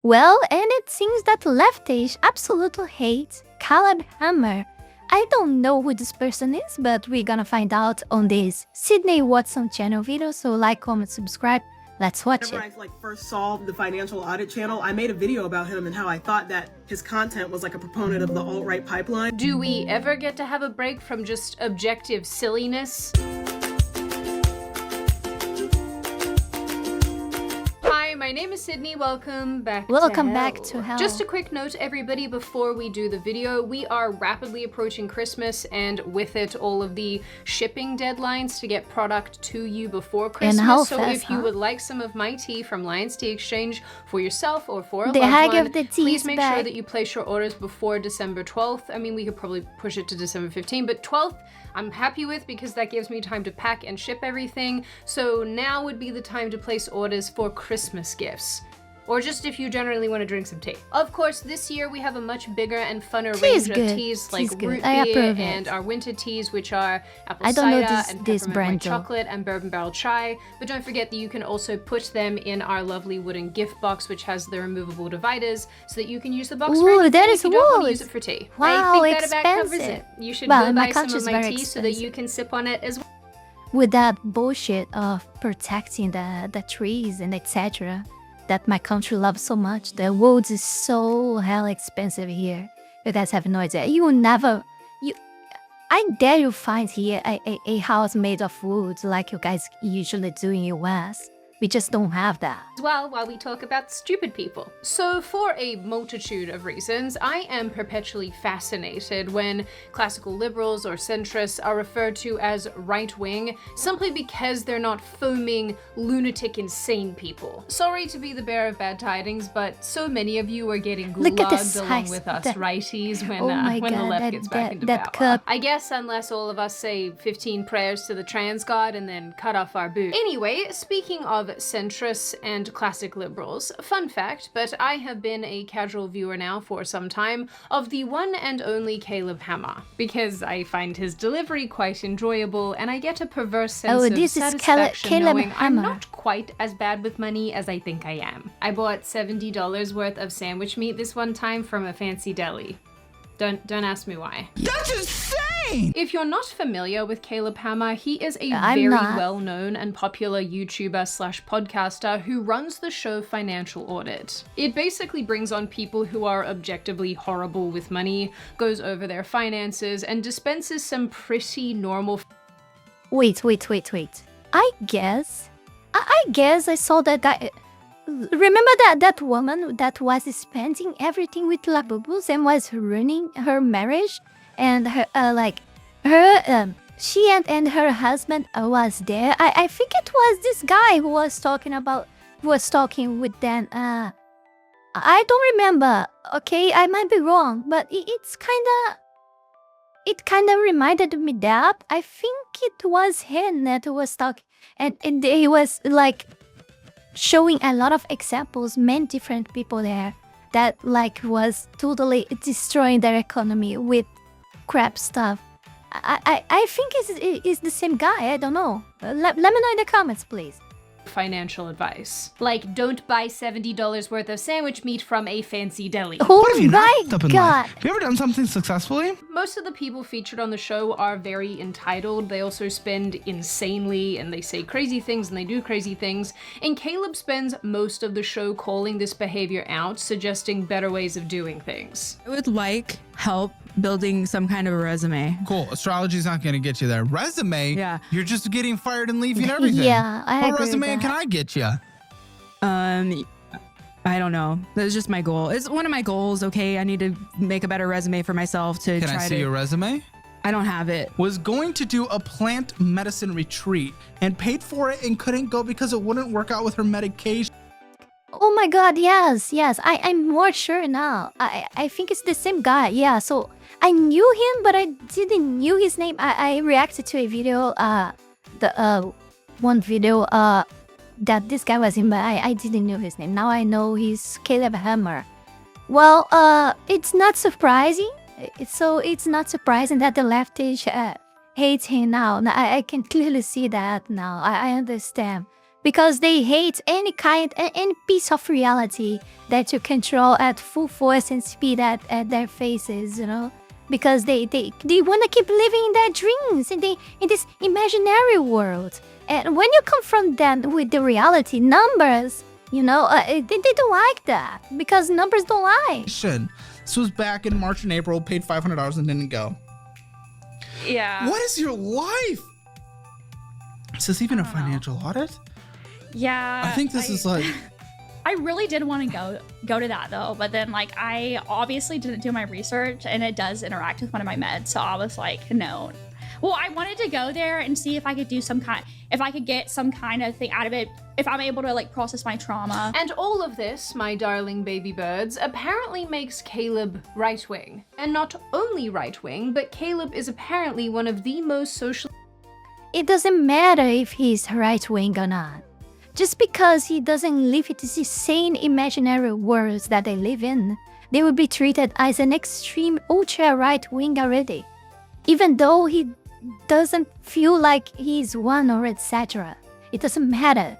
Well, and it seems that Leftists absolutely hate Caleb Hammer. I don't know who this person is, but we're gonna find out on this Sydney Watson channel video, so like, comment, subscribe. Let's watch it. Whenever I first saw the financial audit channel, I made a video about him and how I thought that his content was like a proponent of the alt-right pipeline. Do we ever get to have a break from just objective silliness? Hi, my name is Sydney. Welcome back to hell. Just a quick note, everybody, before we do the video, we are rapidly approaching Christmas and with it all of the shipping deadlines to get product to you before Christmas. So if you would like some of my tea from Lions Tea Exchange for yourself or for a loved one, please make sure that you place your orders before December 12th. I mean, we could probably push it to December 15th, but 12th I'm happy with because that gives me time to pack and ship everything. So now would be the time to place orders for Christmas gifts. Or just if you generally want to drink some tea. Of course, this year we have a much bigger and funner range of teas like root beer and our winter teas, which are apple cider and peppermint white chocolate and bourbon barrel chai. But don't forget that you can also put them in our lovely wooden gift box, which has the removable dividers, so that you can use the box for anything if you don't want to use it for tea. Wow, I think that about covers it. You should go buy some of my tea so that you can sip on it as well. With that bullshit of protecting the trees and etc. that my country loves so much. The wood is so hell expensive here. You guys have no idea. You will never... I dare you find here a house made of wood like you guys usually do in US. We just don't have that. As well, while we talk about stupid people. So for a multitude of reasons, I am perpetually fascinated when classical liberals or centrists are referred to as right-wing simply because they're not foaming, lunatic, insane people. Sorry to be the bearer of bad tidings, but so many of you are getting gulagged along with us righties when the left gets back into power. I guess unless all of us say 15 prayers to the trans god and then cut off our boot. Anyway, speaking of centrists and classic liberals, fun fact, but I have been a casual viewer now for some time of the one and only Caleb Hammer, because I find his delivery quite enjoyable and I get a perverse sense of satisfaction knowing I'm not quite as bad with money as I think I am. I bought $70 worth of sandwich meat this one time from a fancy deli. Don't ask me why. That's insane! If you're not familiar with Caleb Hammer, he is a very well-known and popular YouTuber slash podcaster who runs the show Financial Audit. It basically brings on people who are objectively horrible with money, goes over their finances, and dispenses some pretty normal... Wait. I guess I saw that guy... Remember that woman that was spending everything with Labubus and was ruining her marriage, and her she and her husband was there. I think it was this guy who was talking with them. I don't remember. Okay, I might be wrong, but it kinda reminded me that I think it was him that was talking, and he was like showing a lot of examples, many different people there that was totally destroying their economy with crap stuff. I think it's the same guy. I don't know. Let me know in the comments, please. Financial advice. Like, don't buy $70 worth of sandwich meat from a fancy deli. Oh my god. Have you ever done something successfully? Most of the people featured on the show are very entitled. They also spend insanely and they say crazy things and they do crazy things. And Caleb spends most of the show calling this behavior out, suggesting better ways of doing things. I would like help building some kind of a resume. Cool. Astrology's not going to get you there. Resume? Yeah. You're just getting fired and leaving everything. Yeah, I agree. What resume can I get you? I don't know. That's just my goal. It's one of my goals, okay? I need to make a better resume for myself to Can I see your resume? I don't have it. Was going to do a plant medicine retreat and paid for it and couldn't go because it wouldn't work out with her medication. Oh my god, yes. I'm more sure now. I think it's the same guy. Yeah, so I knew him, but I didn't knew his name. I reacted to a video, one video that this guy was in, but I didn't know his name. Now I know he's Caleb Hammer. Well, it's not surprising. It's not surprising that the leftists hate him now. I can clearly see that now. I understand. because they hate any piece of reality that you control at full force and speed at their faces, you know? Because they want to keep living in their dreams, in this imaginary world. And when you confront them with the reality, numbers, you know, they don't like that, because numbers don't lie. This was back in March and April, paid $500 and didn't go. Yeah. What is your life? Is this even a financial audit? Yeah. I think this is like... I really did want to go to that though, but then like I obviously didn't do my research, and it does interact with one of my meds, so I was like, no. Well, I wanted to go there and see if I could get some kind of thing out of it, if I'm able to like process my trauma. And all of this, my darling baby birds, apparently makes Caleb right-wing. And not only right-wing, but Caleb is apparently one of the most social... It doesn't matter if he's right-wing or not. Just because he doesn't live in these insane imaginary worlds that they live in, they will be treated as an extreme ultra right-wing already. Even though he doesn't feel like he's one or etc. It doesn't matter.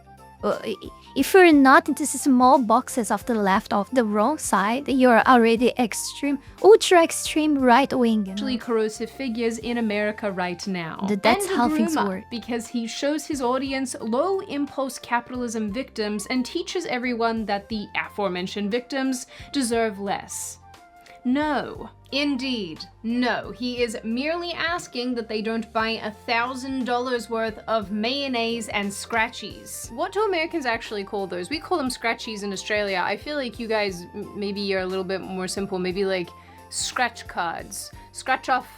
If you're not into small boxes of the left of the wrong side, you're already extreme, ultra extreme right wing. Actually corrosive figures in America right now. That's And how things groomer, work. Because he shows his audience low impulse capitalism victims and teaches everyone that the aforementioned victims deserve less. No. Indeed, no. He is merely asking that they don't buy $1,000 worth of mayonnaise and scratchies. What do Americans actually call those? We call them scratchies in Australia. I feel like you guys maybe are a little bit more simple. Maybe like scratch cards, scratch off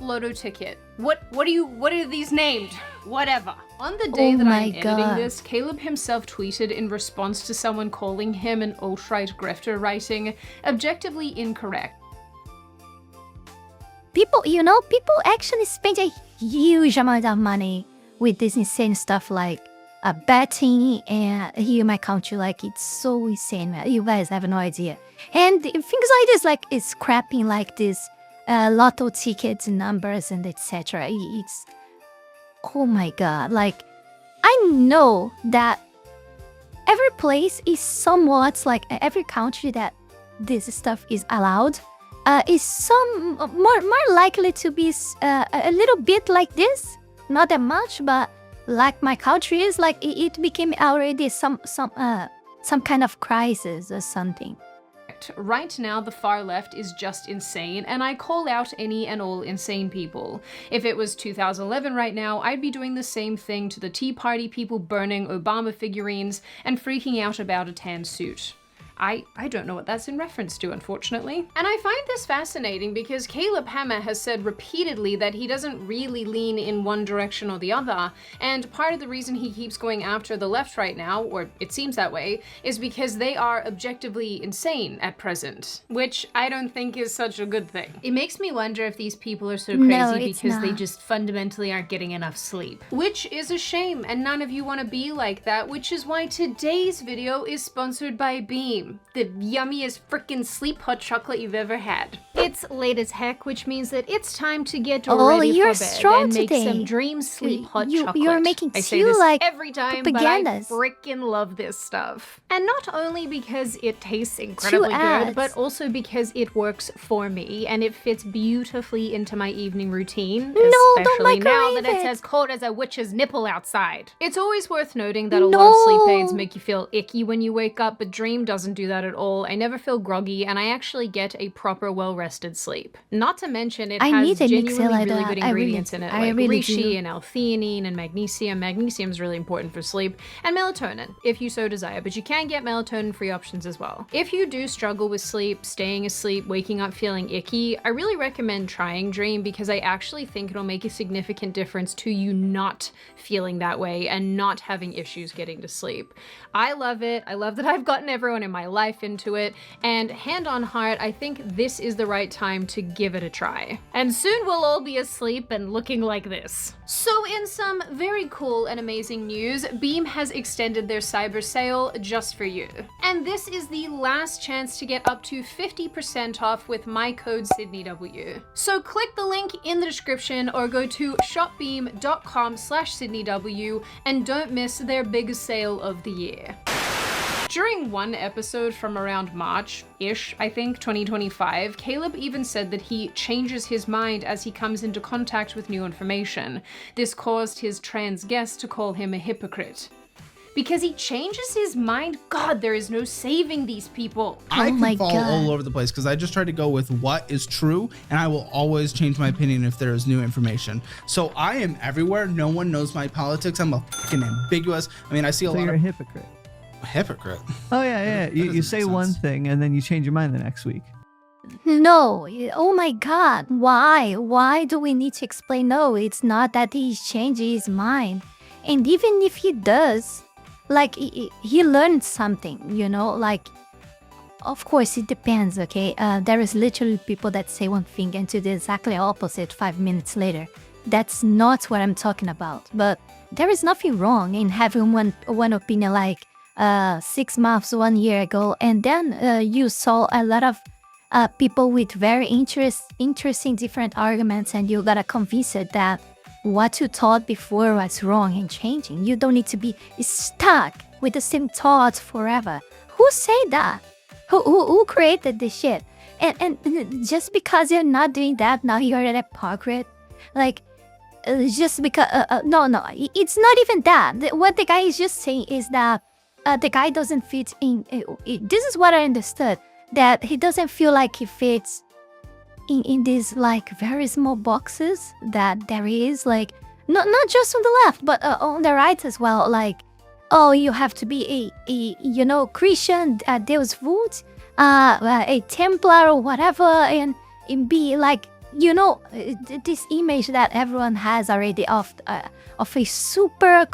lotto ticket. What are these named? Whatever. On the day that I'm editing this, Caleb himself tweeted in response to someone calling him an alt-right grifter, writing, objectively incorrect. People actually spend a huge amount of money with this insane stuff like betting, and here in my country, like it's so insane, man. You guys have no idea. And things like this, like it's scrapping like this lotto tickets numbers and etc. It's, oh my god, like I know that every place is somewhat like every country that this stuff is allowed. Is some more likely to be a little bit like this, not that much, but like my country is like it became already some kind of crisis or something. Right now, the far left is just insane, and I call out any and all insane people. If it was 2011 right now, I'd be doing the same thing to the Tea Party people burning Obama figurines and freaking out about a tan suit. I don't know what that's in reference to, unfortunately. And I find this fascinating because Caleb Hammer has said repeatedly that he doesn't really lean in one direction or the other, and part of the reason he keeps going after the left right now, or it seems that way, is because they are objectively insane at present, which I don't think is such a good thing. It makes me wonder if these people are so crazy because they just fundamentally aren't getting enough sleep. Which is a shame, and none of you want to be like that, which is why today's video is sponsored by Beam. The yummiest freaking sleep hot chocolate you've ever had. It's late as heck, which means that it's time to get ready for bed and make some dream sleep hot chocolate. You're making I say this like every time, propagandas. but I freaking love this stuff. And not only because it tastes incredibly good, but also because it works for me and it fits beautifully into my evening routine, especially now that it's as cold as a witch's nipple outside. It's always worth noting that a lot of sleep aids make you feel icky when you wake up, but Dream doesn't do that at all. I never feel groggy, and I actually get a proper well-rested sleep. Not to mention, it has genuinely really good ingredients in it, like reishi and L-theanine and magnesium. Magnesium is really important for sleep, and melatonin, if you so desire, but you can get melatonin-free options as well. If you do struggle with sleep, staying asleep, waking up feeling icky, I really recommend trying Dream because I actually think it'll make a significant difference to you not feeling that way and not having issues getting to sleep. I love it. I love that I've gotten everyone in my my life into it, and hand on heart, I think this is the right time to give it a try. And soon we'll all be asleep and looking like this. So in some very cool and amazing news, Beam has extended their cyber sale just for you. And this is the last chance to get up to 50% off with my code SydneyW. So click the link in the description or go to shopbeam.com/SydneyW and don't miss their biggest sale of the year. During one episode from around March-ish, I think, 2025, Caleb even said that he changes his mind as he comes into contact with new information. This caused his trans guest to call him a hypocrite. Because he changes his mind? God, there is no saving these people. I Oh my can fall God. all over the place because I just try to go with what is true, and I will always change my opinion if there is new information. So I am everywhere. No one knows my politics. I'm a fucking ambiguous. I mean, I see a So lot you're a of hypocrite. hypocrite. Oh yeah. That You doesn't say make one sense. thing and then you change your mind the next week. No, oh my God, why? Why do we need to explain? No, it's not that he's changing his mind. And even if he does, like, he learned something, you know, like, of course, it depends, okay? There is literally people that say one thing and do the exactly opposite 5 minutes later. That's not what I'm talking about. But there is nothing wrong in having one opinion like 6 months, 1 year ago, and then you saw a lot of people with very interesting different arguments, and you gotta convince it that what you thought before was wrong and changing. You don't need to be stuck with the same thoughts forever. Who said that? Who created this shit? And just because you're not doing that, now you're an hypocrite. Like, just because no, it's not even that. What the guy is just saying is that the guy doesn't fit in. This is what I understood, that he doesn't feel like he fits in these like very small boxes that there is, like, not just on the left but on the right as well. Like, oh, you have to be a you know, Christian, Deus Vult, a Templar or whatever, and be like, you know, this image that everyone has already of a super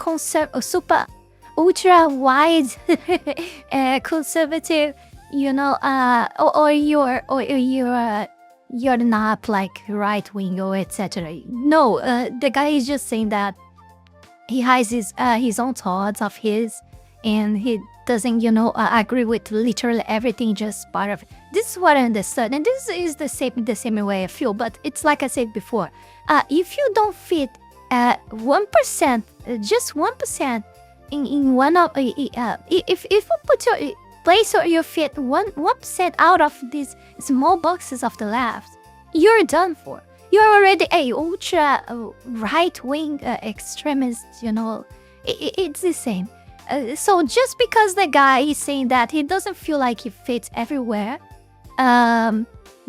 ultra wide conservative, you know, or you're not like right wing or etc. No, the guy is just saying that he has his own thoughts of his, and he doesn't, you know, agree with literally everything, just part of it. This is what I understood, and this is the same way I feel. But it's like I said before, if you don't fit 1%, just 1% in one of if you put your place or you fit 1% out of these small boxes of the left, you're done for. You're already a ultra right-wing extremist, you know. It's the same. So just because the guy is saying that he doesn't feel like he fits everywhere,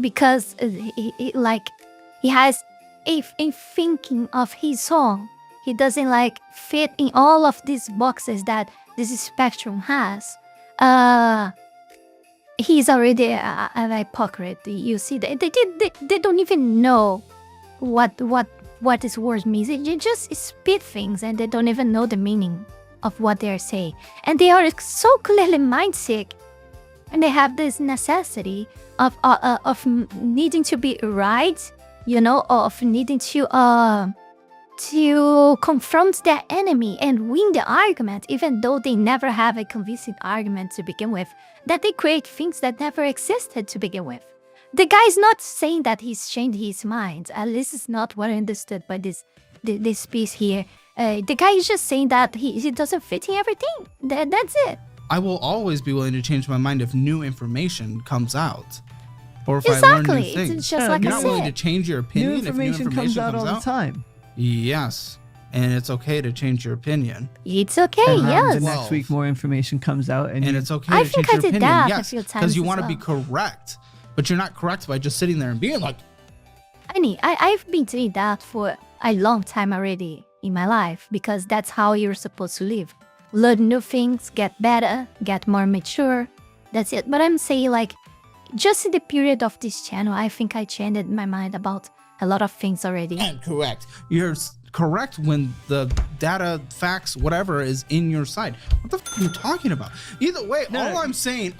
because he has a thinking of his own, he doesn't like fit in all of these boxes that this spectrum has. He's already a hypocrite. You see, they don't even know what this word means. They just spit things and they don't even know the meaning of what they're saying. And they are so clearly mind sick, and they have this necessity of needing to be right, you know, of needing to confront their enemy and win the argument, even though they never have a convincing argument to begin with, that they create things that never existed to begin with. The guy's not saying that he's changed his mind. At least it's not what I understood by this piece here. The guy is just saying that he doesn't fit in everything. That's it. I will always be willing to change my mind if new information comes out, or if Exactly. I learn new things. It's just like You're I not willing to said. change your opinion New information if new information comes out all the time. Yes, and it's okay to change your opinion, It's okay, And then yes. the next week more information comes out and and it's okay I to think change I your did opinion. that a Yes, few times because you as want to be well. correct, but you're not correct by just sitting there and being like, I've been doing that for a long time already in my life, because that's how you're supposed to live. Learn new things, get better, get more mature. That's it. But I'm saying, like, just in the period of this channel, I think I changed my mind about a lot of things already. and correct. You're correct when the data, facts, whatever is in your side. What the f are you talking about? Either way, all I'm saying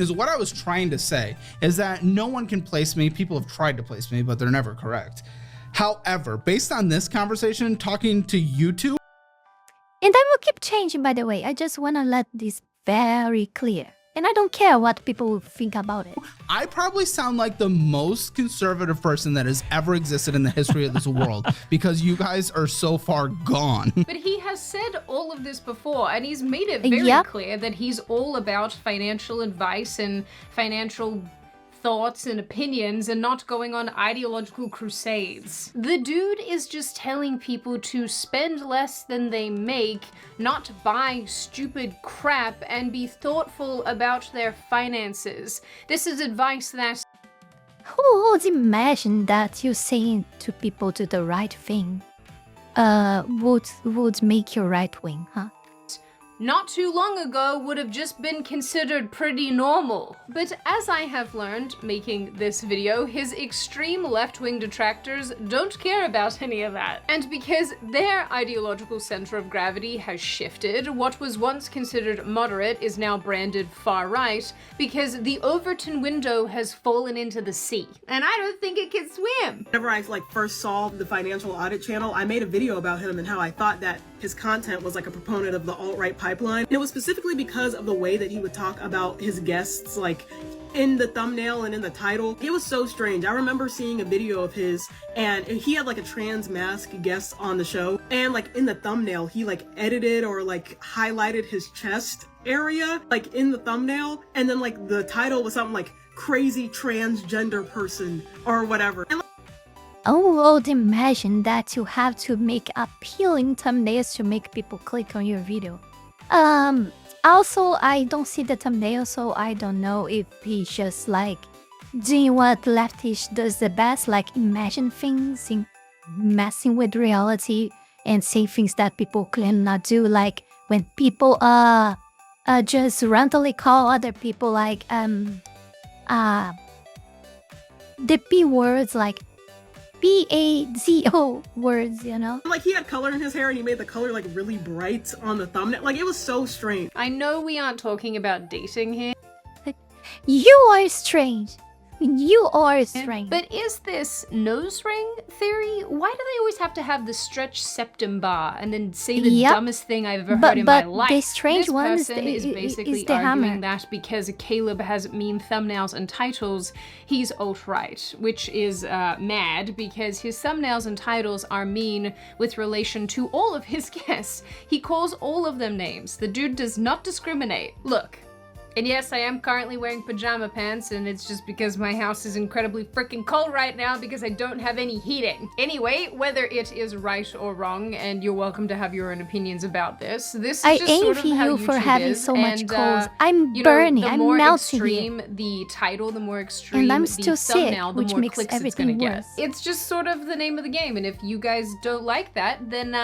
is what I was trying to say is that no one can place me. People have tried to place me, but they're never correct. However, based on this conversation, talking to you two, And I will keep changing, by the way. I just want to let this very clear. And I don't care what people will think about it. I probably sound like the most conservative person that has ever existed in the history of this world because you guys are so far gone. But he has said all of this before, and he's made it very Yep. clear that he's all about financial advice and financial thoughts and opinions and not going on ideological crusades. The dude is just telling people to spend less than they make, not buy stupid crap, and be thoughtful about their finances. This is advice that Who would imagine that you saying to people to the right thing would make you right wing, huh? not too long ago would have just been considered pretty normal. But as I have learned making this video, his extreme left-wing detractors don't care about any of that. And because their ideological center of gravity has shifted, what was once considered moderate is now branded far-right because the Overton window has fallen into the sea. And I don't think it can swim. Whenever I first saw the financial audit channel, I made a video about him and how I thought that his content was like a proponent of the alt-right pipeline. And it was specifically because of the way that he would talk about his guests, like in the thumbnail and in the title. It was so strange. I remember seeing a video of his and he had like a trans mask guest on the show, and like in the thumbnail he like edited or like highlighted his chest area like in the thumbnail, and then like the title was something like crazy transgender person or whatever. And Oh, would imagine that you have to make appealing thumbnails to make people click on your video. Also, I don't see the thumbnail, so I don't know if he's just like doing what Leftish does the best, like imagine things and messing with reality and say things that people cannot do, like when people just randomly call other people like the P words, like P-A-Z-O words, you know? like he had color in his hair and he made the color like really bright on the thumbnail. Like it was so strange. I know we aren't talking about dating here, You are strange. You are strange. but is this nose ring theory? Why do they always have to have the stretched septum bar and then say the Yep. dumbest thing I've ever But- heard in my but life? the strange this one is person the- is basically is the arguing hammer. that because Caleb has meme thumbnails and titles, he's alt-right, which is mad because his thumbnails and titles are mean with relation to all of his guests. He calls all of them names. The dude does not discriminate. Look. And yes, I am currently wearing pajama pants, and it's just because my house is incredibly freaking cold right now because I don't have any heating. Anyway, whether it is right or wrong, and you're welcome to have your own opinions about this, this is I just sort of envy how you for YouTube having is, so much and, cold. I'm you know, burning. the I'm more melting here. extreme the title, the more extreme And I'm the still sick, thumbnail, the which more makes clicks it's gonna everything get. worse. It's just sort of the name of the game, and if you guys don't like that, then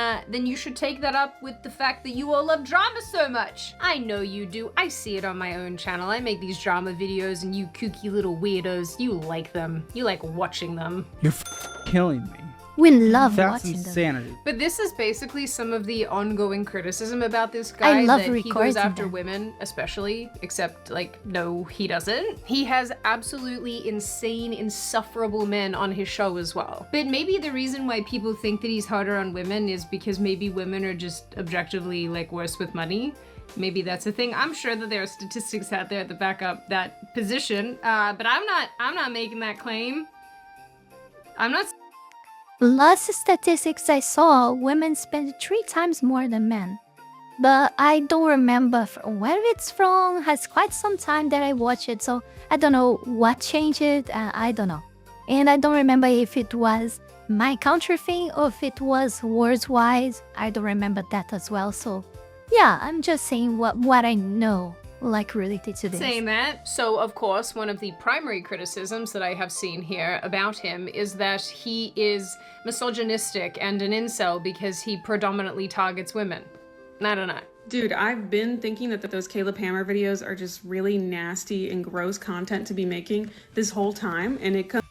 you should take that up with the fact that you all love drama so much. I know you do. I see it on my own channel. I make these drama videos, and you kooky little weirdos, you like them. You like watching them. You're killing me. We love That's watching them. insanity. But this is basically some of the ongoing criticism about this guy, I love that he goes recording after them. women, especially, except, like, no, he doesn't. He has absolutely insane, insufferable men on his show as well. But maybe the reason why people think that he's harder on women is because maybe women are just objectively, like, worse with money. Maybe that's a thing. I'm sure that there are statistics out there that back up that position, but I'm not making that claim. I'm not. Last statistics I saw, women spend 3 times more than men. But I don't remember where it's from. Has quite some time that I watched it, so I don't know what changed it. I don't know. And I don't remember if it was my country thing or if it was words-wise. I don't remember that as well, so yeah, I'm just saying what I know, like related to this. Saying that, so of course, one of the primary criticisms that I have seen here about him is that he is misogynistic and an incel because he predominantly targets women. I don't know. Dude, I've been thinking that those Caleb Hammer videos are just really nasty and gross content to be making this whole time, and it comes.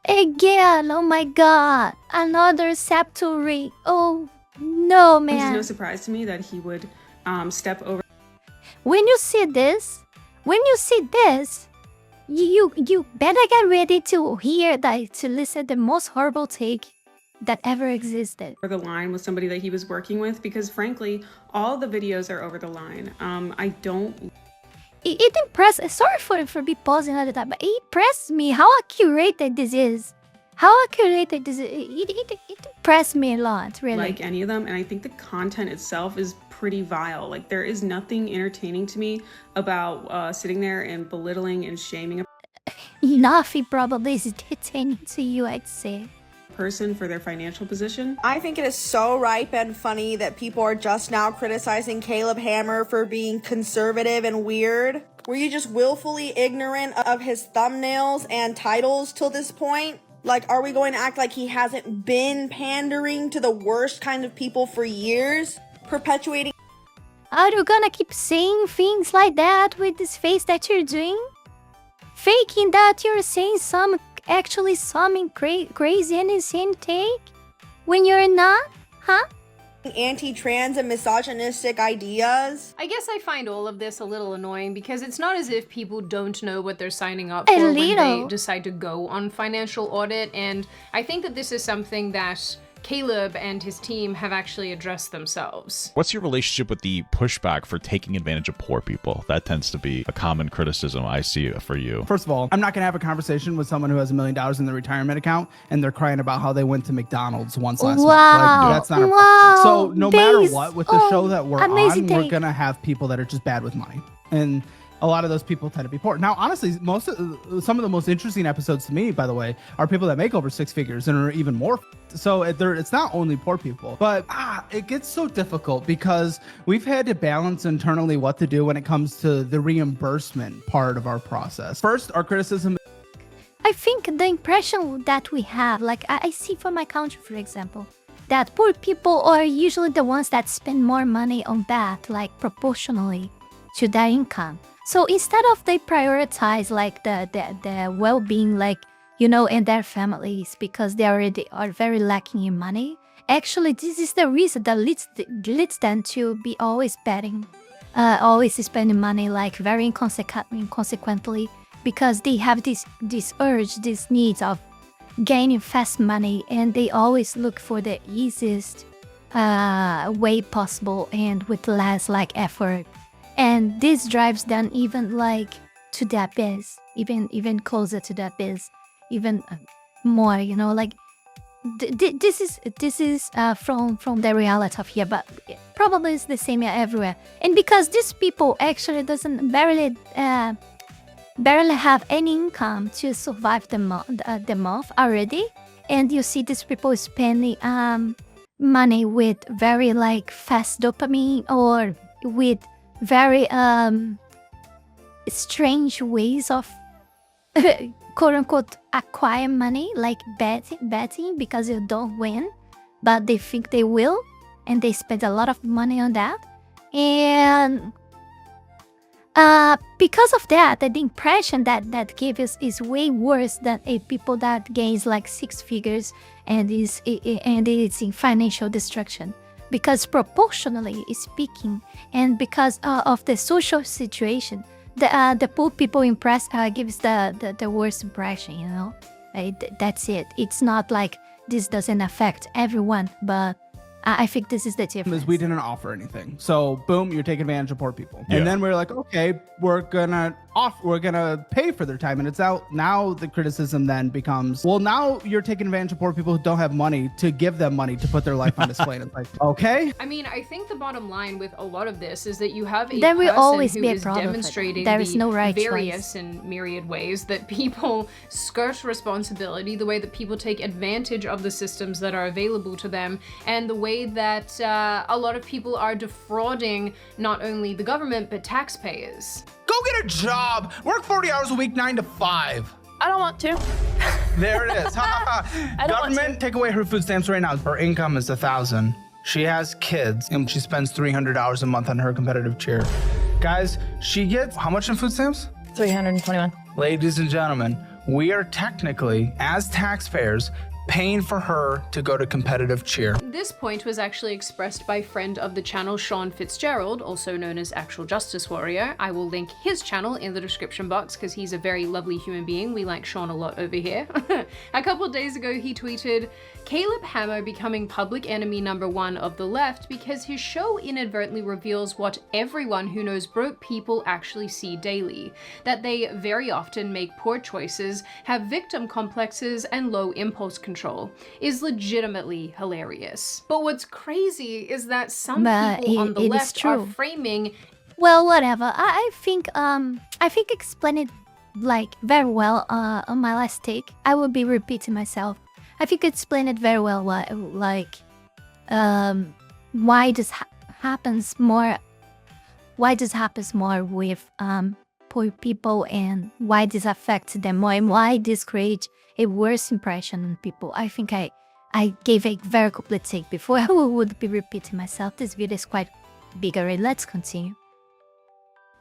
Again, oh my god. Another Septuary. Oh, no, It's man. no surprise to me that he would step over When you see this, you better get ready to hear that, to listen the most horrible take that ever existed. the line with somebody that he was working with, because frankly, all the videos are over the line. I don't It impressed. Sorry for be pausing all the time, but it impressed me how accurate this is. It impressed me a lot, really. like any of them, and I think the content itself is pretty vile. Like, there is nothing entertaining to me about sitting there and belittling and shaming a Nothing probably is entertaining to you, I'd say. person for their financial position. I think it is so ripe and funny that people are just now criticizing Caleb Hammer for being conservative and weird. Were you just willfully ignorant of his thumbnails and titles till this point? Like, are we going to act like he hasn't been pandering to the worst kind of people for years? Perpetuating. Are you gonna keep saying things like that with this face that you're doing? Faking that you're saying something crazy and insane take when you're not? Huh? Anti-trans and misogynistic ideas. I guess I find all of this a little annoying because it's not as if people don't know what they're signing up A for when they little. decide to go on financial audit, and I think that this is something that Caleb and his team have actually addressed themselves. What's your relationship with the pushback for taking advantage of poor people? That tends to be a common criticism I see for you. First of all, I'm not going to have a conversation with someone who has $1 million in their retirement account and they're crying about how they went to McDonald's once last month. Wow. Like, that's not Wow. So no matter Base. what, with the show that we're on, amazing we're take. going to have people that are just bad with money. And a lot of those people tend to be poor. Now, honestly, some of the most interesting episodes to me, by the way, are people that make over 6 figures and are even more. So it's not only poor people, but it gets so difficult because we've had to balance internally what to do when it comes to the reimbursement part of our process. First, our criticism. I think the impression that we have, like I see for my country, for example, that poor people are usually the ones that spend more money on that, like proportionally to their income. So instead of they prioritize like the well-being, like, you know, and their families, because they already are very lacking in money. Actually, this is the reason that leads them to be always betting, always spending money like very inconsequently, because they have this urge, this need of gaining fast money, and they always look for the easiest way possible and with less like effort. And this drives them even like to the abyss, even closer to the abyss, even more, you know, like this is from the reality of here, but probably it's the same everywhere. And because these people actually doesn't barely have any income to survive the month already, and you see these people spending money with very like fast dopamine or with very strange ways of quote unquote acquire money, like betting because you don't win, but they think they will, and they spend a lot of money on that. And because of that, the impression that gives is way worse than a people that gains like 6 figures and it's in financial destruction. Because proportionally speaking, and because of the social situation, the poor people gives the worst impression, you know. That's it. It's not like this doesn't affect everyone, but I think this is the difference. We didn't offer anything, so boom, you're taking advantage of poor people. Yeah. And then we're like, okay, we're gonna pay for their time, and it's out now. The criticism then becomes, well, now you're taking advantage of poor people who don't have money to give them money to put their life on display. And it's like, okay. I mean, I think the bottom line with a lot of this is that you have a There will person always who be a is problem. demonstrating There is no right various choice. and myriad ways that people skirt responsibility, the way that people take advantage of the systems that are available to them, and the way that a lot of people are defrauding not only the government but taxpayers. Go get a job. Work 40 hours a week, 9 to 5. I don't want to. There it is. Government, take away her food stamps right now. Her income is $1,000. She has kids, and she spends $300 a month on her competitive cheer. Guys, she gets how much in food stamps? 321. Ladies and gentlemen, we are technically, as taxpayers, paying for her to go to competitive cheer. This point was actually expressed by friend of the channel Sean Fitzgerald, also known as Actual Justice Warrior. I will link his channel in the description box because he's a very lovely human being. We like Sean a lot over here. A couple of days ago he tweeted, Caleb Hammer becoming public enemy #1 of the left because his show inadvertently reveals what everyone who knows broke people actually see daily. That they very often make poor choices, have victim complexes, and low impulse control is legitimately hilarious. But what's crazy is that some people on the left are framing. Well, whatever. I think explain it like very well on my last take. I will be repeating myself. I think explain it very well. Like why this happens more. Why this happens more with poor people and why this affects them more and why this creates a worse impression on people. I think I gave a very complete take before. I would be repeating myself. This video is quite bigger. Let's continue.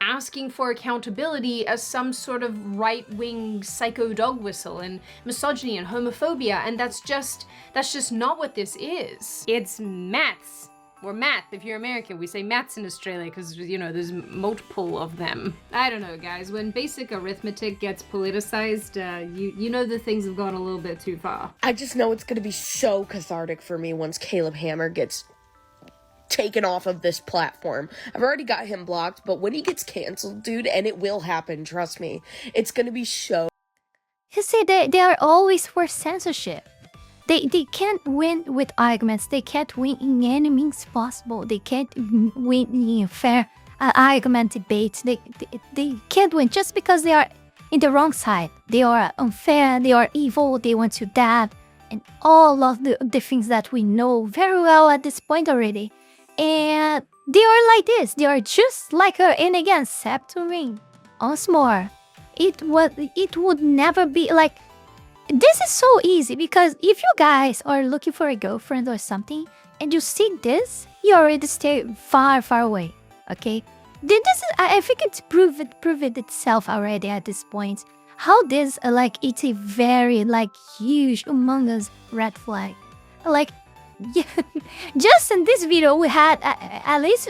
Asking for accountability as some sort of right-wing psycho dog whistle and misogyny and homophobia, and that's just not what this is. It's maths. Or math, if you're American. We say maths in Australia because, you know, there's multiple of them. I don't know, guys. When basic arithmetic gets politicized, you know the things have gone a little bit too far. I just know it's gonna be so cathartic for me once Caleb Hammer gets taken off of this platform. I've already got him blocked, but when he gets canceled, dude, and it will happen, trust me, it's gonna be so... You see, they are always for censorship. They can't win with arguments. They can't win in any means possible. They can't win in fair argument debate. They can't win just because they are in the wrong side. They are unfair. They are evil. They want to dab. And all of the things that we know very well at this point already. And they are like this. They are just like her. And again, Septurin. Once more. It would never be like... This is so easy because if you guys are looking for a girlfriend or something and you see this, you already stay far, far away, okay? This is, I think it's proved itself already at this point. How this, it's a very, huge, humongous red flag. Yeah, just in this video, we had, at least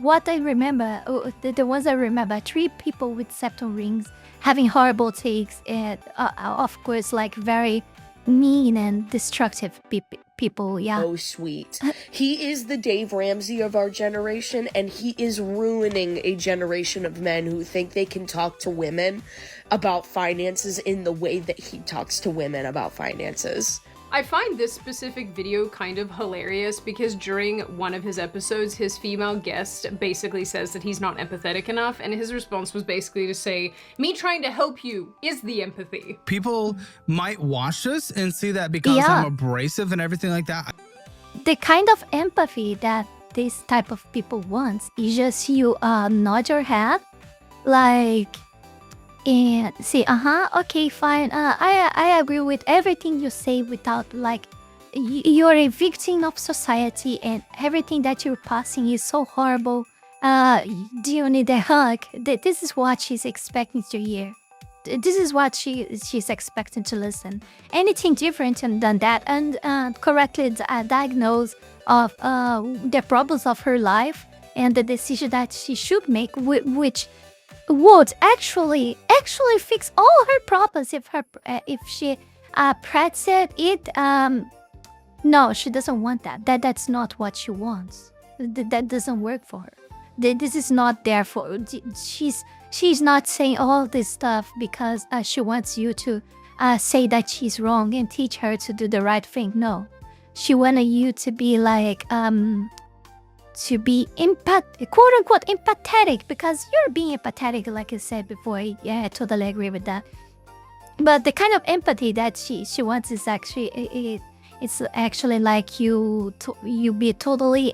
what I remember, the ones I remember, 3 people with septum rings having horrible takes and, of course, very mean and destructive people, yeah. Oh, sweet. He is the Dave Ramsey of our generation, and he is ruining a generation of men who think they can talk to women about finances in the way that he talks to women about finances. I find this specific video kind of hilarious because during one of his episodes, his female guest basically says that he's not empathetic enough, and his response was basically to say, me trying to help you is the empathy. People might watch this and see that because I'm abrasive and everything like that. The kind of empathy that this type of people wants is just you nod your head, and say, okay, fine, I agree with everything you say without, you're a victim of society and everything that you're passing is so horrible. Do you need a hug? This is what she's expecting to hear. This is what she's expecting to listen. Anything different than that and correctly diagnose of the problems of her life and the decision that she should make, which would actually fix all her problems if she practiced it. No, she doesn't want that. That's not what she wants. That doesn't work for her. This is not there for. She's not saying all this stuff because she wants you to say that she's wrong and teach her to do the right thing. No, she wanted you to be to be quote-unquote empathetic, because you're being empathetic, like I said before. Yeah, I totally agree with that. But the kind of empathy that she wants is actually it's actually like you be totally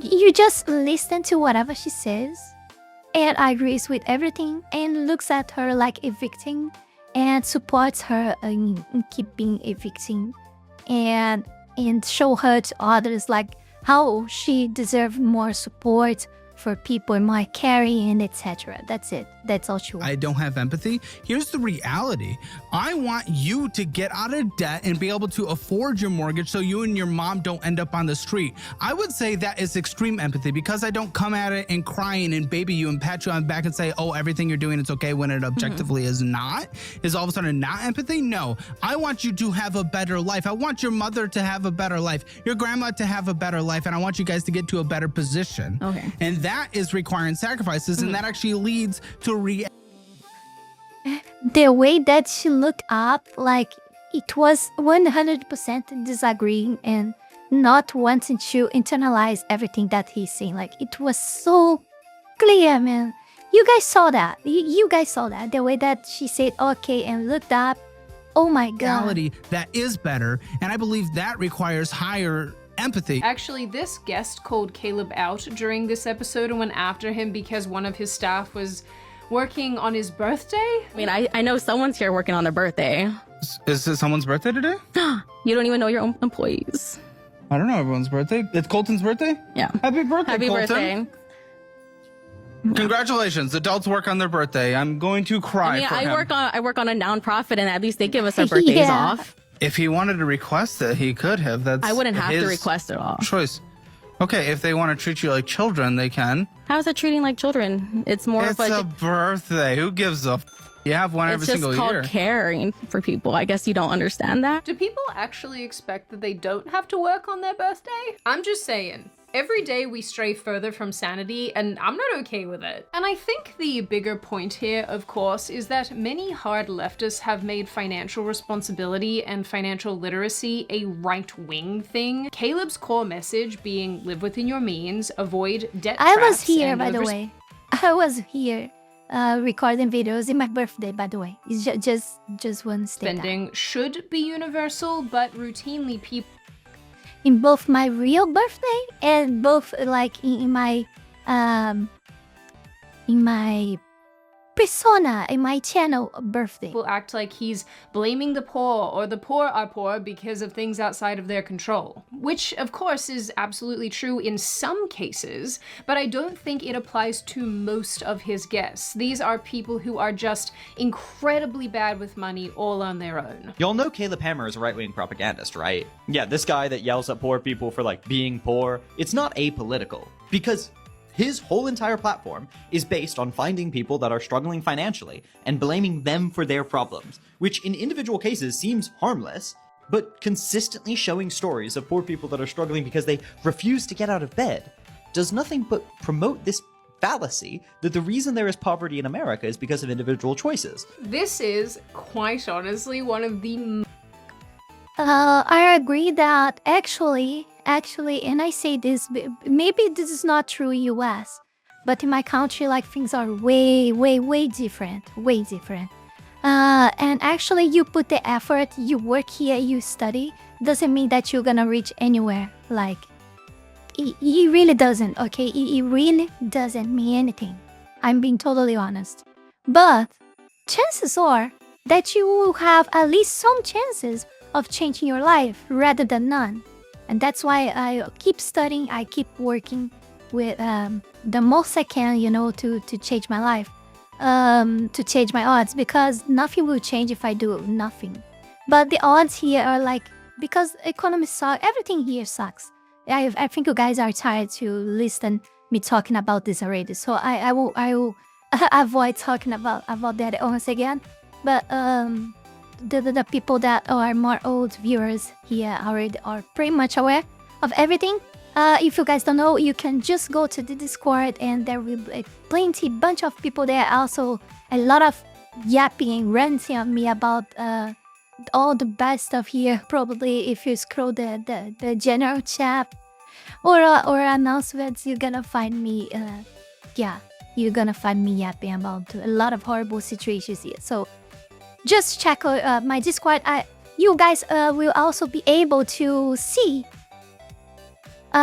you just listen to whatever she says and agrees with everything and looks at her like a victim and supports her in keeping a victim and show her to others how she deserves more support, for people, more caring, etc. That's it. That's all she wants. I don't have empathy. Here's the reality. I want you to get out of debt and be able to afford your mortgage so you and your mom don't end up on the street. I would say that is extreme empathy because I don't come at it and crying and baby you and pat you on the back and say, oh, everything you're doing is okay when it objectively is not. Is all of a sudden not empathy? No. I want you to have a better life. I want your mother to have a better life, your grandma to have a better life, and I want you guys to get to a better position. Okay. And that is requiring sacrifices, and that actually leads to the way that she looked up, like it was 100% disagreeing and not wanting to internalize everything that he's saying. Like it was so clear, man. You guys saw that. You guys saw that. The way that she said okay and looked up. Oh my god. reality that is better, and I believe that requires higher empathy. Actually, this guest called Caleb out during this episode and went after him because one of his staff was working on his birthday. I mean, I know someone's here working on their birthday. Is it someone's birthday today? You don't even know your own employees. I don't know everyone's birthday. It's Colton's birthday? Yeah. Happy birthday, Happy Colton. birthday. Congratulations. Adults work on their birthday. I'm going to cry for him. I work on a nonprofit, and at least they give us our birthdays off. If he wanted to request it, he could have. That's I wouldn't have his to request it all. choice. Okay, if they want to treat you like children, they can. How is that treating like children? It's more It's of like a birthday. Who gives a You have one every it's just single called year. caring for people. I guess you don't understand that. Do people actually expect that they don't have to work on their birthday? I'm just saying. Every day we stray further from sanity, and I'm not okay with it. And I think the bigger point here, of course, is that many hard leftists have made financial responsibility and financial literacy a right-wing thing. Caleb's core message being live within your means, avoid debt I traps, was here, and by the way. I was here recording videos in my birthday, by the way. It's just one statement. spending should be universal, but routinely people In both my real birthday and both like in my persona, in my channel birthday. People act like he's blaming the poor or the poor are poor because of things outside of their control. Which, of course, is absolutely true in some cases, but I don't think it applies to most of his guests. These are people who are just incredibly bad with money all on their own. Y'all know Caleb Hammer is a right-wing propagandist, right? Yeah, this guy that yells at poor people for, like, being poor, it's not apolitical. Because his whole entire platform is based on finding people that are struggling financially and blaming them for their problems, which in individual cases seems harmless, but consistently showing stories of poor people that are struggling because they refuse to get out of bed does nothing but promote this fallacy that the reason there is poverty in America is because of individual choices. This is, quite honestly, one of the I agree that actually, and I say this, maybe this is not true US, but in my country, like things are way different, and actually you put the effort, you work here, you study, doesn't mean that you're gonna reach anywhere. Like, it really doesn't, okay? It really doesn't mean anything. I'm being totally honest. But chances are that you will have at least some chances of changing your life rather than none. And that's why I keep studying, I keep working with the most I can, you know, to change my life, to change my odds, because nothing will change if I do nothing. But the odds here are like, because economy sucks, everything here sucks. I think you guys are tired to listen me talking about this already, so I will avoid talking about that once again. But the people that are more old viewers here already are pretty much aware of everything. If you guys don't know, you can just go to the Discord and there will be a bunch of people there. Also, a lot of yapping and ranting on me about all the bad stuff here. Probably if you scroll the general chat or announcements, you're gonna find me. You're gonna find me yapping about a lot of horrible situations here. So just check my Discord. You guys will also be able to see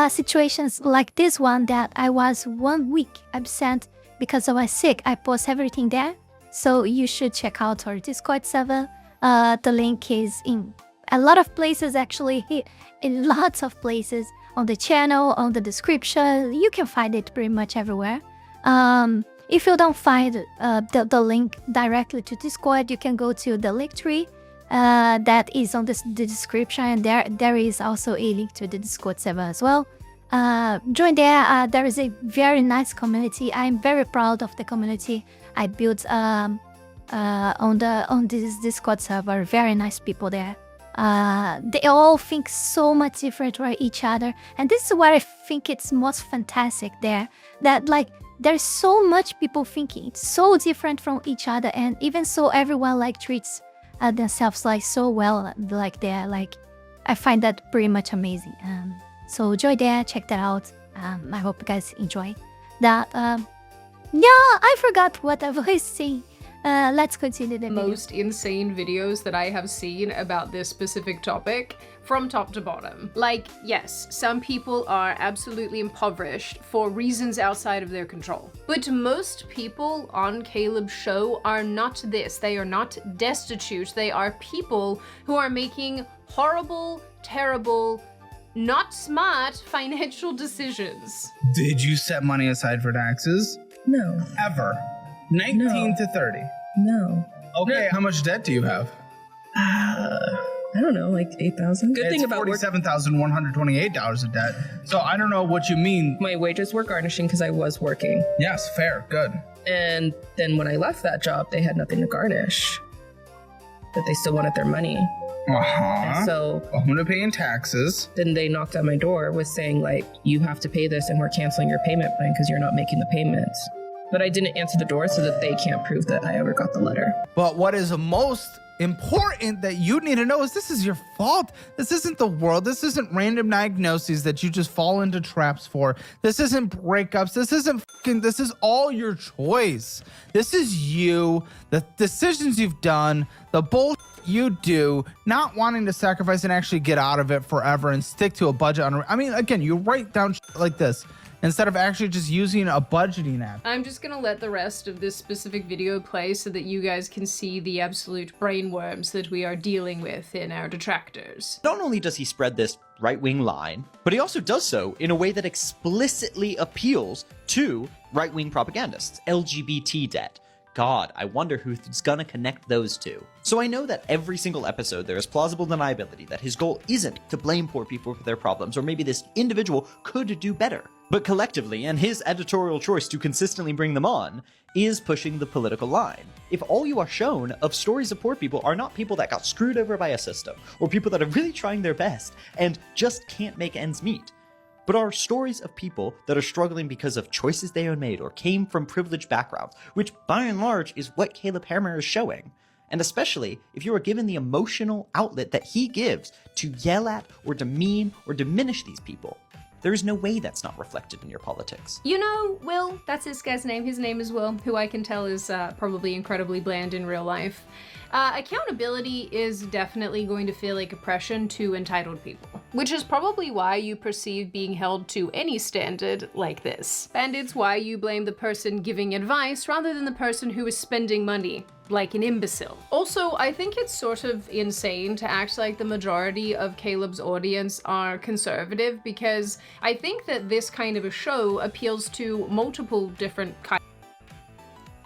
situations like this one that I was 1 week absent because I was sick. I post everything there, so you should check out our Discord server. The link is in a lot of places, actually, in lots of places. on the channel, on the description. You can find it pretty much everywhere. If you don't find the link directly to Discord, you can go to the link tree that is on the description, and there is also a link to the Discord server as well. Join there. There is a very nice community. I'm very proud of the community I built on this Discord server. Very nice people there. They all think so much different from each other, and this is what I think it's most fantastic there. That like there's so much people thinking so different from each other, and even so everyone like treats themselves like so well, like they're like, I find that pretty much amazing. So join there, check that out. I hope you guys enjoy that. Yeah, I forgot what I was saying. Let's continue the video. Most insane videos that I have seen about this specific topic from top to bottom. Like, yes, some people are absolutely impoverished for reasons outside of their control. But most people on Caleb's show are not this. They are not destitute. They are people who are making horrible, terrible, not smart financial decisions. Did you set money aside for taxes? No. Ever? 19 to 30? No. Okay, how much debt do you have? I don't know, like 8,000. Good thing about $47,128 of debt. So I don't know what you mean. My wages were garnishing because I was working. Yes, fair, good. And then when I left that job, they had nothing to garnish. But they still wanted their money. And so I'm gonna pay in taxes. Then they knocked on my door with saying like, you have to pay this and we're canceling your payment plan because you're not making the payments. But I didn't answer the door so that they can't prove that I ever got the letter. But what is the most important that you need to know is this is your fault. This isn't the world. This isn't random diagnoses that you just fall into traps for. This isn't breakups. This isn't this is all your choice. This is you, the decisions you've done, the bullshit you do, not wanting to sacrifice and actually get out of it forever and stick to a budget. I mean, again, you write down shit like this instead of actually just using a budgeting app. I'm just gonna let the rest of this specific video play so that you guys can see the absolute brainworms that we are dealing with in our detractors. Not only does he spread this right-wing line, but he also does so in a way that explicitly appeals to right-wing propagandists, LGBT debt. God, I wonder who's gonna connect those two. So I know that every single episode there is plausible deniability that his goal isn't to blame poor people for their problems, or maybe this individual could do better. But collectively, and his editorial choice to consistently bring them on, is pushing the political line. If all you are shown of stories of poor people are not people that got screwed over by a system, or people that are really trying their best and just can't make ends meet, but are stories of people that are struggling because of choices they have made or came from privileged backgrounds, which by and large is what Caleb Hammer is showing. And especially if you are given the emotional outlet that he gives to yell at or demean or diminish these people, there is no way that's not reflected in your politics. You know, Will, that's this guy's name. His name is Will, who I can tell is probably incredibly bland in real life. Accountability is definitely going to feel like oppression to entitled people, which is probably why you perceive being held to any standard like this. And it's why you blame the person giving advice rather than the person who is spending money like an imbecile. Also, I think it's sort of insane to act like the majority of Caleb's audience are conservative, because I think that this kind of a show appeals to multiple different kinds.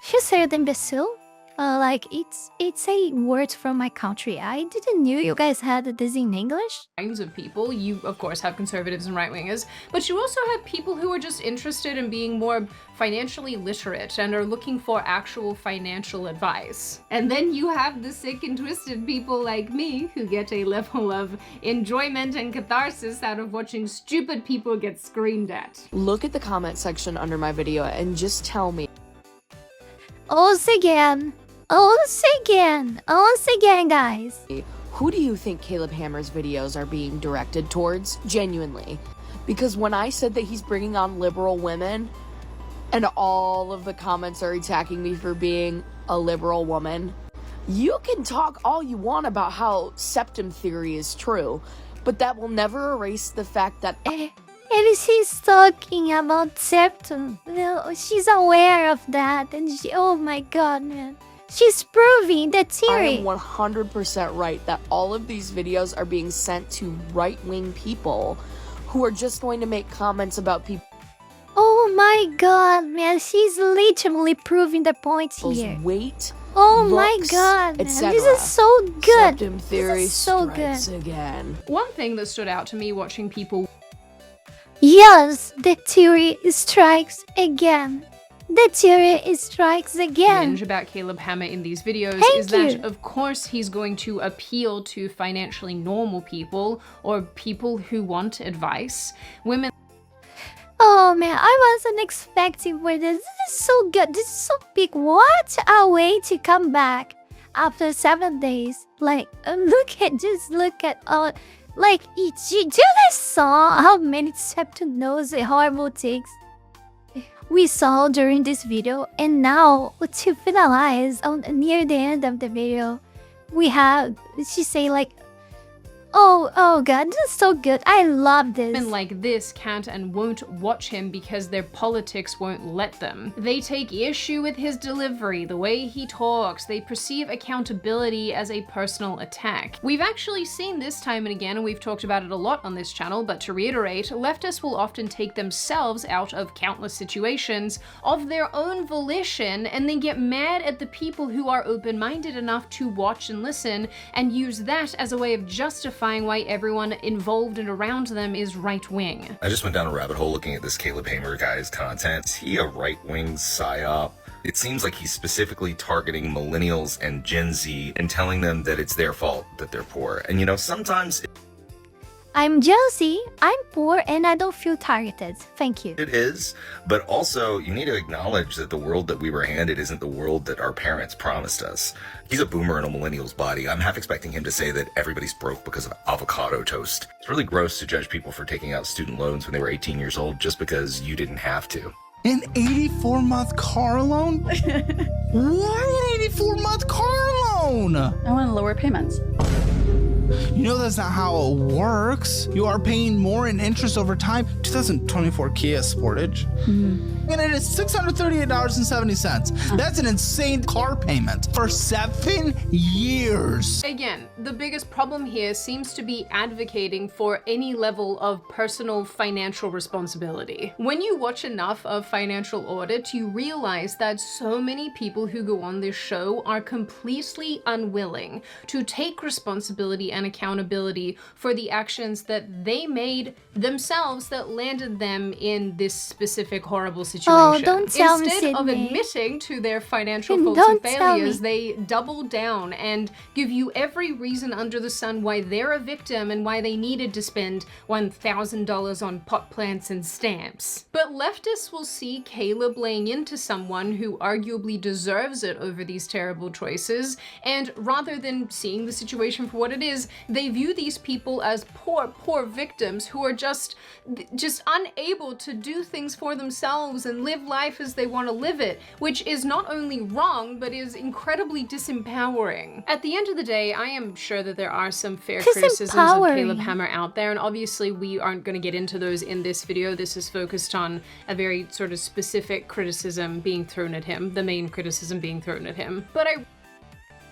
She said imbecile? Like, it's a word from my country. I didn't know you guys had this in English. Kinds of people. You, of course, have conservatives and right-wingers, but you also have people who are just interested in being more financially literate and are looking for actual financial advice. And then you have the sick and twisted people like me who get a level of enjoyment and catharsis out of watching stupid people get screamed at. Look at the comment section under my video and just tell me. Once again, guys. Who do you think Caleb Hammer's videos are being directed towards? Genuinely. Because when I said that he's bringing on liberal women, and all of the comments are attacking me for being a liberal woman, you can talk all you want about how septum theory is true, but that will never erase the fact that And she's talking about septum. No, she's aware of that, and she, oh my god, man. She's proving that theory. I am 100% right that all of these videos are being sent to right-wing people who are just going to make comments about people. Oh my god, man, she's literally proving the points here. Weight, oh my looks, god, man. etc. This is so good. Septum theory this is so strikes good. again. One thing that stood out to me watching people Yes, the theory strikes again. The theory strikes again. whinge about Caleb Hammer in these videos Thank is that, you. of course, he's going to appeal to financially normal people or people who want advice. Women. Oh man, I wasn't expecting for this. This is so good. This is so big. What a way to come back after 7 days. Like, look at all. Like, do you guys saw how many septum knows horrible things we saw during this video? And now, to finalize on near the end of the video, we have, she say like, oh god, this is so good. I love this. Women like this can't and won't watch him because their politics won't let them. They take issue with his delivery, the way he talks. They perceive accountability as a personal attack. We've actually seen this time and again, and we've talked about it a lot on this channel, but to reiterate, leftists will often take themselves out of countless situations of their own volition and then get mad at the people who are open-minded enough to watch and listen and use that as a way of justifying why everyone involved and around them is right-wing. I just went down a rabbit hole looking at this Caleb Hammer guy's content. Is he a right-wing psyop? It seems like he's specifically targeting millennials and Gen Z and telling them that it's their fault that they're poor. And you know, sometimes I'm Josie, I'm poor, and I don't feel targeted. Thank you. it is, but also you need to acknowledge that the world that we were handed isn't the world that our parents promised us. He's a boomer in a millennial's body. I'm half expecting him to say that everybody's broke because of avocado toast. It's really gross to judge people for taking out student loans when they were 18 years old just because you didn't have to. An 84-month car loan? Why an 84-month car loan? I want lower payments. You know that's not how it works. You are paying more in interest over time. 2024 Kia Sportage. And it is $638.70. That's an insane car payment for 7 years. Again, the biggest problem here seems to be advocating for any level of personal financial responsibility. When you watch enough of Financial Audit, you realize that so many people who go on this show are completely unwilling to take responsibility and accountability for the actions that they made themselves that landed them in this specific horrible situation. Oh, don't tell me, Instead of Sydney. admitting to their financial faults Don't and tell failures, me. they double down and give you every reason under the sun why they're a victim and why they needed to spend $1,000 on pot plants and stamps. But leftists will see Caleb laying into someone who arguably deserves it over these terrible choices, and rather than seeing the situation for what it is, they view these people as poor victims who are just unable to do things for themselves and live life as they want to live it, which is not only wrong, but is incredibly disempowering. At the end of the day, I am sure that there are some fair criticisms of Caleb Hammer out there, and obviously we aren't going to get into those in this video. This is focused on a very sort of specific criticism being thrown at him, the main criticism being thrown at him. But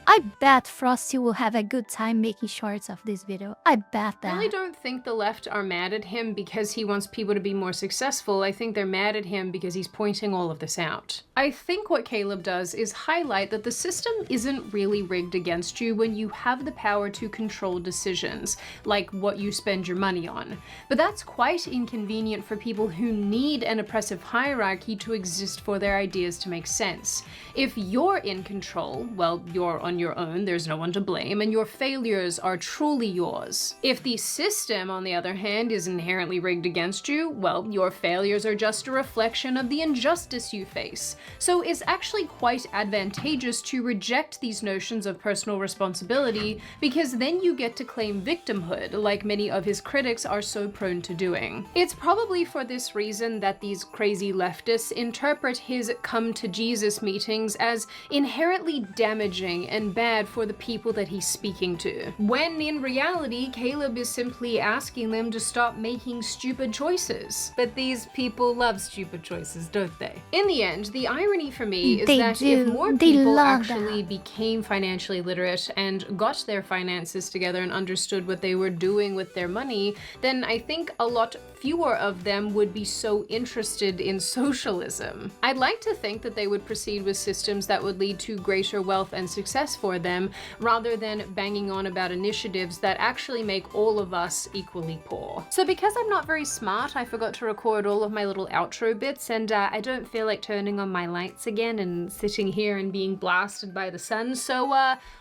I bet Frosty will have a good time making shorts of this video. I bet that. I really don't think the left are mad at him because he wants people to be more successful. I think they're mad at him because he's pointing all of this out. I think what Caleb does is highlight that the system isn't really rigged against you when you have the power to control decisions, like what you spend your money on. But that's quite inconvenient for people who need an oppressive hierarchy to exist for their ideas to make sense. If you're in control, well, you're on your own, there's no one to blame, and your failures are truly yours. If the system, on the other hand, is inherently rigged against you, well, your failures are just a reflection of the injustice you face. So it's actually quite advantageous to reject these notions of personal responsibility, because then you get to claim victimhood, like many of his critics are so prone to doing. It's probably for this reason that these crazy leftists interpret his come to Jesus meetings as inherently damaging and and bad for the people that he's speaking to. When in reality, Caleb is simply asking them to stop making stupid choices. But these people love stupid choices, don't they? In the end, the irony for me is that if more people actually became financially literate and got their finances together and understood what they were doing with their money, then I think a lot fewer of them would be so interested in socialism. I'd like to think that they would proceed with systems that would lead to greater wealth and success for them, rather than banging on about initiatives that actually make all of us equally poor. So because I'm not very smart, I forgot to record all of my little outro bits, and I don't feel like turning on my lights again and sitting here and being blasted by the sun. So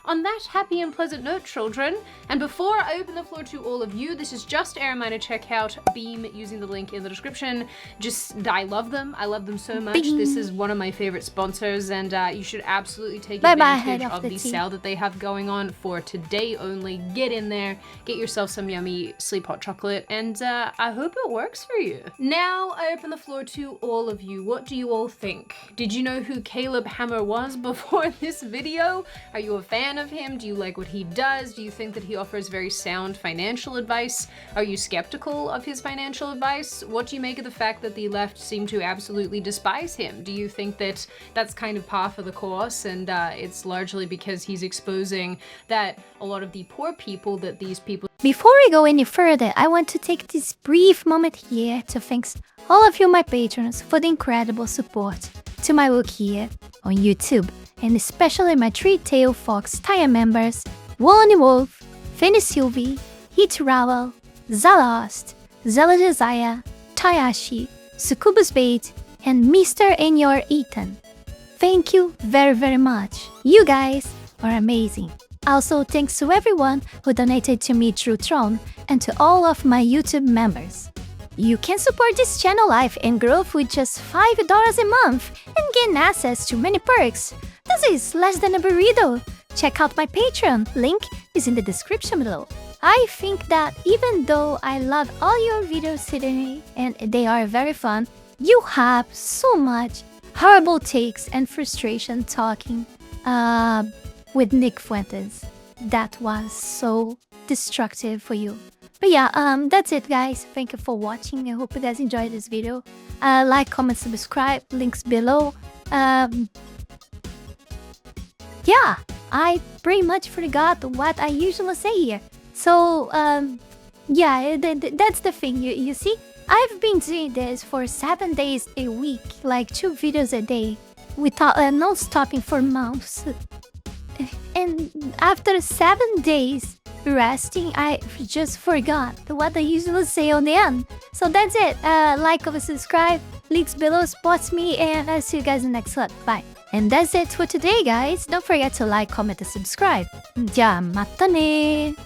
on that happy and pleasant note, children, and before I open the floor to all of you, this is just a reminder, check out Beam using the link in the description. I love them. I love them so much. Bing. This is one of my favorite sponsors, and you should absolutely take advantage of the sale that they have going on for today only. Get in there, get yourself some yummy sleep hot chocolate, and I hope it works for you. Now I open the floor to all of you. What do you all think? Did you know who Caleb Hammer was before this video? Are you a fan of him? Do you like what he does? Do you think that he offers very sound financial advice? Are you skeptical of his financial advice? What do you make of the fact that the left seem to absolutely despise him? Do you think that that's kind of par for the course, and it's largely because he's exposing that a lot of the poor people that these people... Before we go any further, I want to take this brief moment here to thank all of you, my patrons, for the incredible support to my work here on YouTube, and especially my three-tailed fox tier members, Wally Wolf, Fenny Sylvy, Heath Rowell, Zalost, Zaela Zhezzaia, Tayashi, SuccubusBait, and Mr. and your Eaton. Thank you very, very much. You guys are amazing. Also, thanks to everyone who donated to me through Tron, and to all of my YouTube members. You can support this channel life and growth with just $5 a month and gain access to many perks. This is less than a burrito. Check out my Patreon, link is in the description below. I think that even though I love all your videos today and they are very fun, you have so much horrible takes and frustration talking with Nick Fuentes. That was so destructive for you. But yeah, that's it guys. Thank you for watching. I hope you guys enjoyed this video. Like, comment, subscribe, links below. Yeah, I pretty much forgot what I usually say here. So, yeah, that's the thing, you see? I've been doing this for 7 days a week, like 2 videos a day, without no stopping for months. And after 7 days resting, I just forgot what I usually say on the end. So that's it. Like, comment, subscribe, links below supports me, and I'll see you guys in the next one. Bye. And that's it for today, guys. Don't forget to like, comment, and subscribe. じゃあまたね